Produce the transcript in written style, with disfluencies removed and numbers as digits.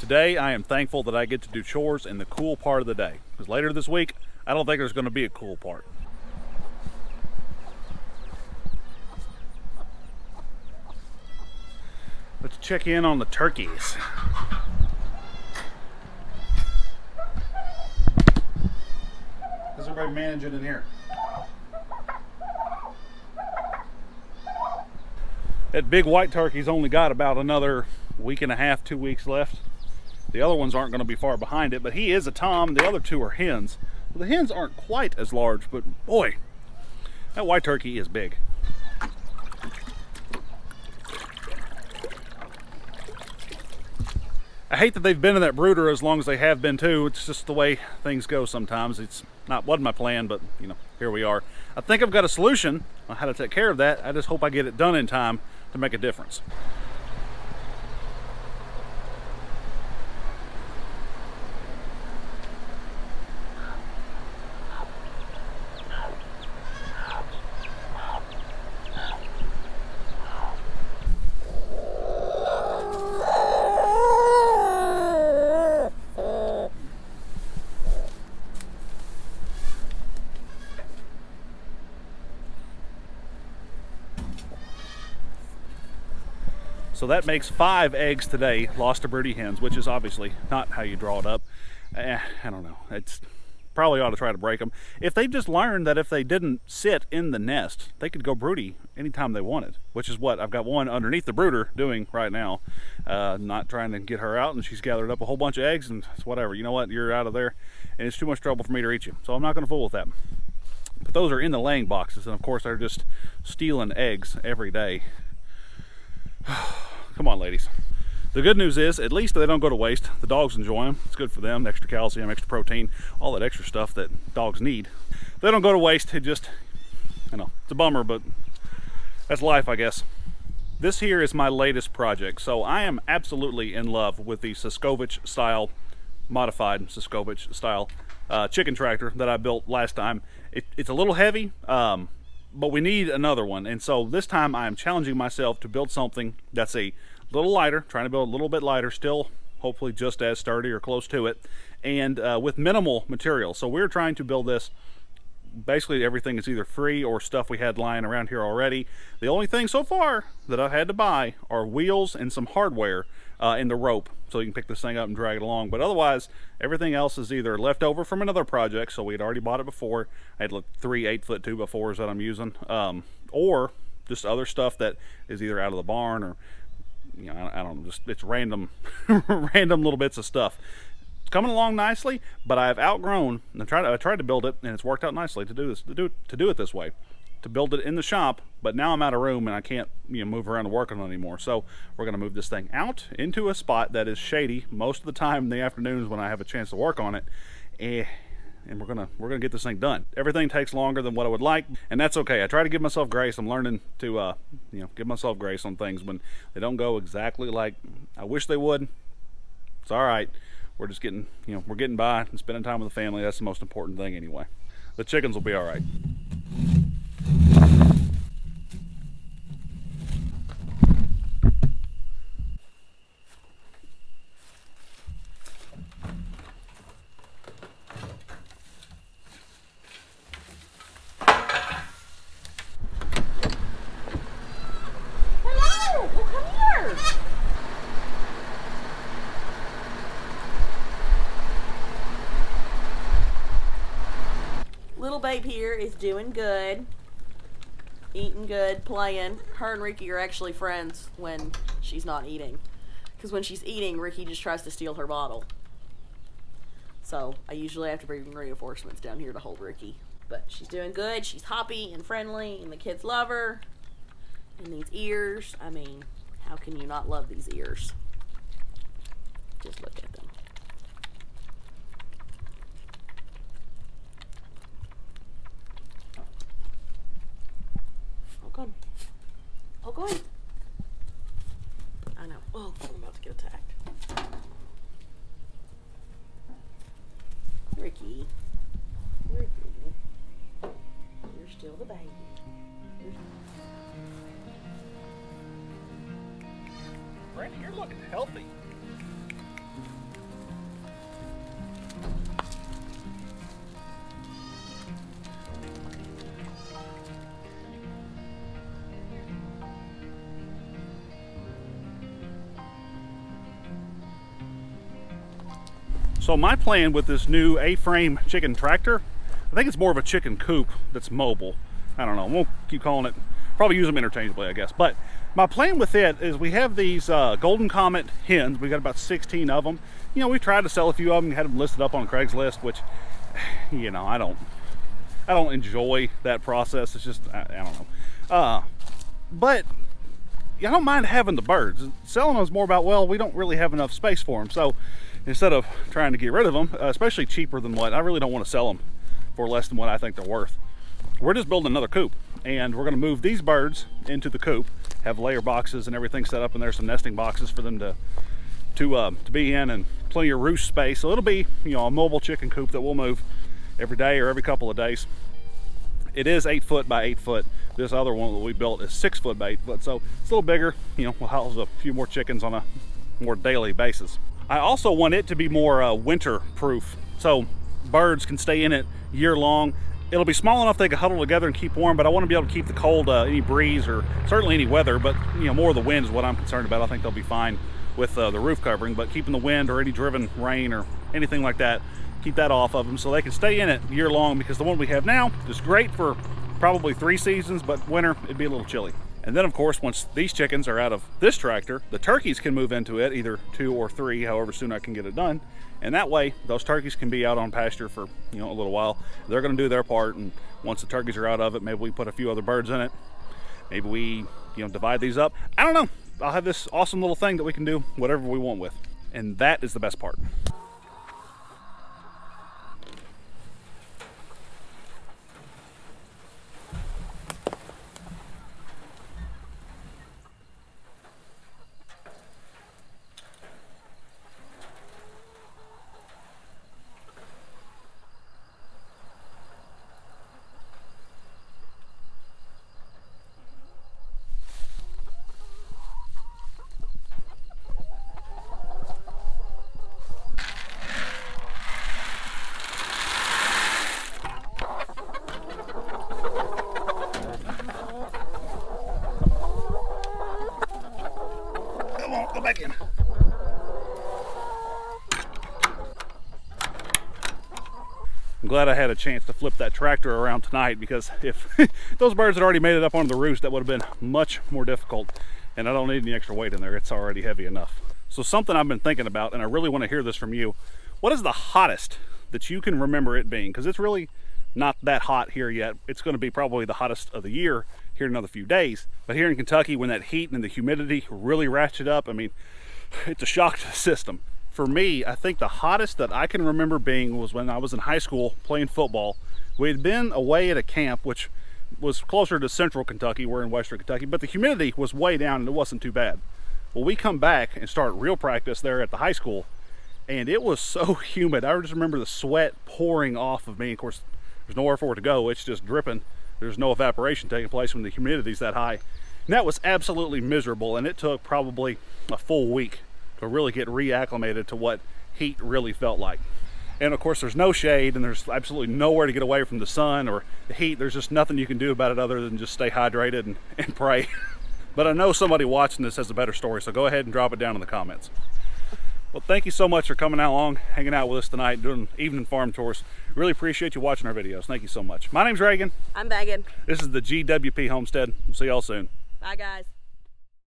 Today, I am thankful that I get to do chores in the cool part of the day. Because later this week, I don't think there's going to be a cool part. Let's check in on the turkeys. How's everybody managing in here? That big white turkey's only got about another week and a half, 2 weeks left. The other ones aren't going to be far behind it, but he is a tom. The other two are hens. Well, the hens aren't quite as large, but boy, that white turkey is big. I hate that they've been in that brooder as long as they have been too. It's just the way things go sometimes. It's wasn't my plan, but you know, here we are. I think I've got a solution on how to take care of that. I just hope I get it done in time to make a difference. So that makes 5 eggs today lost to broody hens, which is obviously not how you draw it up. I don't know. It's probably ought to try to break them. If they just learned that if they didn't sit in the nest, they could go broody anytime they wanted, which is what I've got one underneath the brooder doing right now. Not trying to get her out, and she's gathered up a whole bunch of eggs, and it's whatever. You know what? You're out of there, and it's too much trouble for me to reach you. So I'm not going to fool with that. But those are in the laying boxes, and of course they're just stealing eggs every day. Come on, ladies. The good news is, at least they don't go to waste. The dogs enjoy them. It's good for them. Extra calcium, extra protein, all that extra stuff that dogs need. They don't go to waste. It just, you know, it's a bummer, but that's life, I guess. This here is my latest project. So I am absolutely in love with the Siskovich style, modified Siskovich style chicken tractor that I built last time. It's a little heavy, but we need another one, and so this time I am challenging myself to build something that's a little lighter, trying to build a little bit lighter, still hopefully just as sturdy or close to it, and with minimal material. So we're trying to build this. Basically everything is either free or stuff we had lying around here already. The only thing so far that I've had to buy are wheels and some hardware and the rope, so you can pick this thing up and drag it along. But otherwise, everything else is either left over from another project, so we had already bought it before. I had like 3 8-foot 2x4s that I'm using, or just other stuff that is either out of the barn or, you know, I don't know, just it's random, random little bits of stuff. It's coming along nicely, but I've outgrown. I tried to build it, and it's worked out nicely to do it this way. To build it in the shop, but now I'm out of room and I can't, you know, move around to work on it anymore. So we're going to move this thing out into a spot that is shady most of the time in the afternoons when I have a chance to work on it, and we're gonna get this thing done. Everything takes longer than what I would like, and that's okay. I try to give myself grace. I'm learning to you know, give myself grace on things when they don't go exactly like I wish they would. It's all right. We're just getting, you know, we're getting by and spending time with the family. That's the most important thing anyway. The chickens will be all right. Little babe here is doing good, eating good, playing. Her and Ricky are actually friends when she's not eating, because when she's eating, Ricky just tries to steal her bottle. So I usually have to bring reinforcements down here to hold Ricky. But she's doing good. She's hoppy and friendly, and the kids love her. And these ears, I mean, how can you not love these ears? Just look at them. God. Oh, go ahead. I know. Oh, I'm about to get attacked. Ricky. Ricky. You're still the baby. Randy, you're looking healthy. So my plan with this new A-frame chicken tractor, I think it's more of a chicken coop that's mobile. I don't know, we'll keep calling it, probably use them interchangeably, I guess. But my plan with it is we have these Golden Comet hens. We got about 16 of them. You know, we tried to sell a few of them, had them listed up on Craigslist, which, you know, I don't enjoy that process. It's just, I don't know. But I don't mind having the birds. Selling them is more about, well, we don't really have enough space for them. So instead of trying to get rid of them, especially cheaper than what, I really don't want to sell them for less than what I think they're worth. We're just building another coop, and we're going to move these birds into the coop, have layer boxes and everything set up, and there's some nesting boxes for them to be in, and plenty of roost space. So it'll be, you know, a mobile chicken coop that we'll move every day or every couple of days. It is 8 foot by 8 foot. This other one that we built is 6 foot by 8 foot, so it's a little bigger. You know, we'll house a few more chickens on a more daily basis. I also want it to be more winter proof, so birds can stay in it year long. It'll be small enough they can huddle together and keep warm, but I want to be able to keep the cold, any breeze or certainly any weather, but you know, more of the wind is what I'm concerned about. I think they'll be fine with the roof covering, but keeping the wind or any driven rain or anything like that, keep that off of them so they can stay in it year long, because the one we have now is great for probably 3 seasons, but winter it'd be a little chilly. And then of course, once these chickens are out of this tractor, the turkeys can move into it, either 2 or 3, however soon I can get it done. And that way, those turkeys can be out on pasture for, you know, a little while. They're going to do their part, and once the turkeys are out of it, maybe we put a few other birds in it. Maybe we, you know, divide these up. I don't know. I'll have this awesome little thing that we can do whatever we want with. And that is the best part. Go back in. I'm glad I had a chance to flip that tractor around tonight, because if those birds had already made it up onto the roost, that would have been much more difficult, and I don't need any extra weight in there. It's already heavy enough. So something I've been thinking about, and I really want to hear this from you, what is the hottest that you can remember it being? Because it's really not that hot here yet. It's going to be probably the hottest of the year here in another few days. But here in Kentucky, when that heat and the humidity really ratchet up, I mean, it's a shock to the system. For me, I think the hottest that I can remember being was when I was in high school playing football. We had been away at a camp, which was closer to central Kentucky. We're in western Kentucky, but the humidity was way down and it wasn't too bad. Well, we come back and start real practice there at the high school, and it was so humid. I just remember the sweat pouring off of me. Of course, there's nowhere for it to go. It's just dripping. There's no evaporation taking place when the humidity's that high. And that was absolutely miserable, and it took probably a full week to really get reacclimated to what heat really felt like. And of course, there's no shade, and there's absolutely nowhere to get away from the sun or the heat. There's just nothing you can do about it other than just stay hydrated and pray. But I know somebody watching this has a better story, so go ahead and drop it down in the comments. Well, thank you so much for coming out along, hanging out with us tonight, doing evening farm tours. Really appreciate you watching our videos. Thank you so much. My name's Reagan. I'm Megan. This is the GWP Homestead. We'll see y'all soon. Bye, guys.